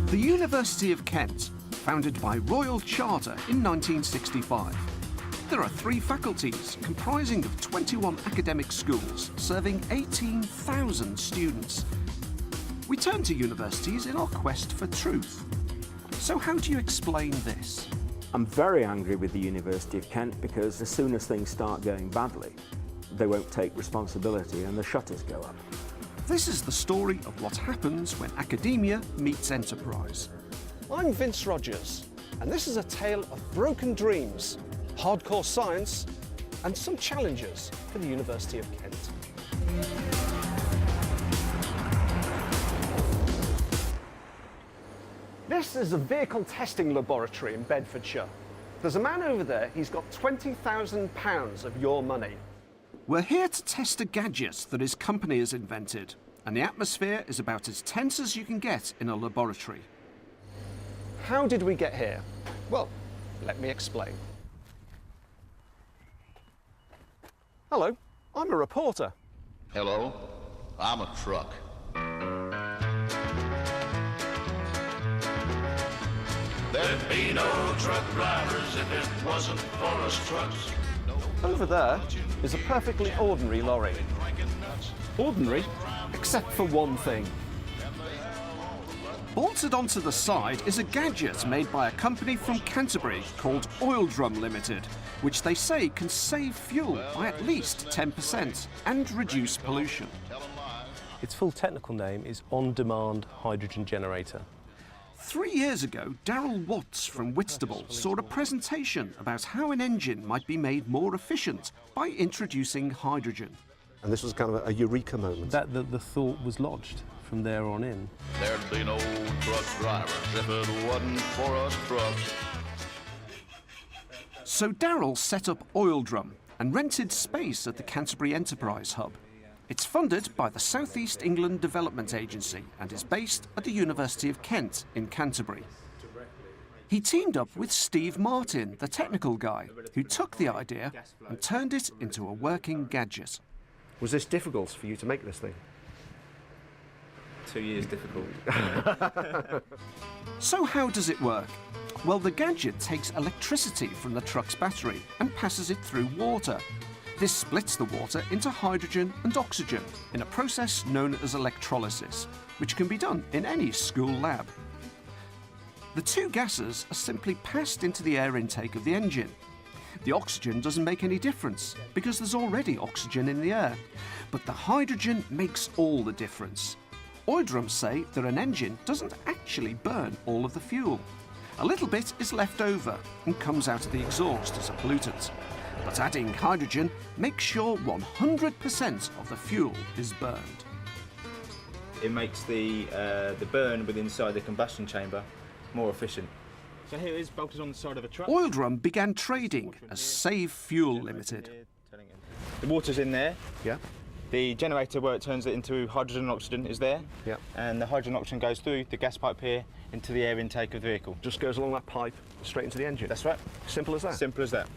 The University of Kent, founded by Royal Charter in 1965. There are 3 faculties comprising of 21 academic schools serving 18,000 students. We turn to universities in our quest for truth. So how do you explain this? I'm very angry with the University of Kent because as soon as things start going badly, they won't take responsibility and the shutters go up. This is the story of what happens when academia meets enterprise. I'm Vince Rogers, and this is a tale of broken dreams, hardcore science, and some challenges for the University of Kent. This is a vehicle testing laboratory in Bedfordshire. There's a man over there, he's got £20,000 of your money. We're here to test a gadget that his company has invented, and the atmosphere is about as tense as you can get in a laboratory. How did we get here? Well, let me explain. Hello, I'm a reporter. Hello, I'm a truck. There'd be no truck drivers if it wasn't for us trucks. Over there is a perfectly ordinary lorry. Ordinary, except for one thing. Bolted onto the side is a gadget made by a company from Canterbury called Oil Drum Limited, which they say can save fuel by at least 10% and reduce pollution. Its full technical name is On-Demand Hydrogen Generator. 3 years ago, Darrell Watts from Whitstable saw a presentation about how an engine might be made more efficient by introducing hydrogen. And this was kind of a eureka moment. The thought was lodged from there on in. There'd be no truck drivers if it wasn't for us trucks. So Darrell set up Oil Drum and rented space at the Canterbury Enterprise Hub. It's funded by the South East England Development Agency and is based at the University of Kent in Canterbury. He teamed up with Steve Martin, the technical guy, who took the idea and turned it into a working gadget. Was this difficult for you to make this thing? 2 years difficult. So how does it work? Well, the gadget takes electricity from the truck's battery and passes it through water. This splits the water into hydrogen and oxygen in a process known as electrolysis, which can be done in any school lab. The 2 gases are simply passed into the air intake of the engine. The oxygen doesn't make any difference because there's already oxygen in the air, but the hydrogen makes all the difference. Oil drums say that an engine doesn't actually burn all of the fuel. A little bit is left over and comes out of the exhaust as a pollutant. But adding hydrogen makes sure 100% of the fuel is burned. It makes the burn within inside the combustion chamber more efficient. So here it is bolted on the side of a truck. Oil Drum began trading as Save Fuel Limited. The water's in there. Yeah. The generator where it turns it into hydrogen and oxygen is there. Yeah. And the hydrogen and oxygen goes through the gas pipe here into the air intake of the vehicle. Just goes along that pipe straight into the engine. That's right. Simple as that. Simple as that.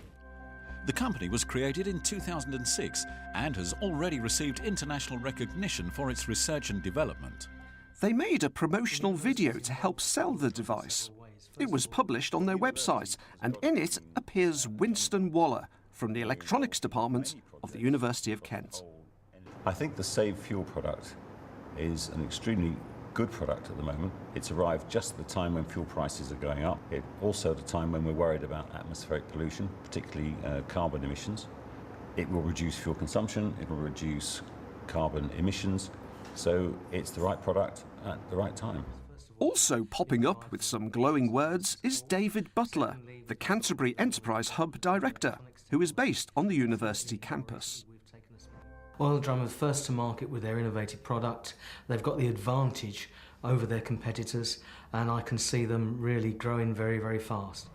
The company was created in 2006 and has already received international recognition for its research and development. They made a promotional video to help sell the device. It was published on their website, and in it appears Winston Waller from the electronics department of the University of Kent. I think the Save Fuel product is an extremely good product at the moment. It's arrived just at the time when fuel prices are going up. It also at a time when we're worried about atmospheric pollution, particularly carbon emissions. It will reduce fuel consumption, it will reduce carbon emissions, so it's the right product at the right time. Also popping up with some glowing words is David Butler, the Canterbury Enterprise Hub director, who is based on the university campus. Oil Drum are first to market with their innovative product. They've got the advantage over their competitors, and I can see them really growing very, very fast.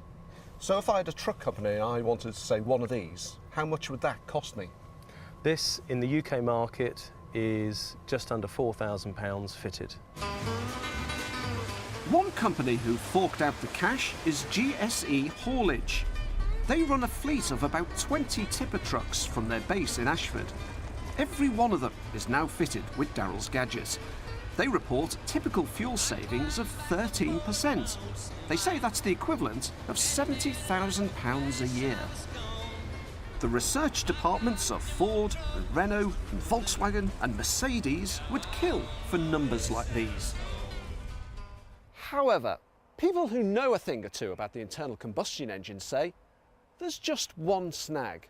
So if I had a truck company and I wanted to say one of these, how much would that cost me? This, in the UK market, is just under £4,000 fitted. One company who forked out the cash is GSE Haulage. They run a fleet of about 20 tipper trucks from their base in Ashford. Every one of them is now fitted with Darrell's gadget. They report typical fuel savings of 13%. They say that's the equivalent of £70,000 a year. The research departments of Ford, and Renault, and Volkswagen and Mercedes would kill for numbers like these. However, people who know a thing or two about the internal combustion engine say there's just one snag.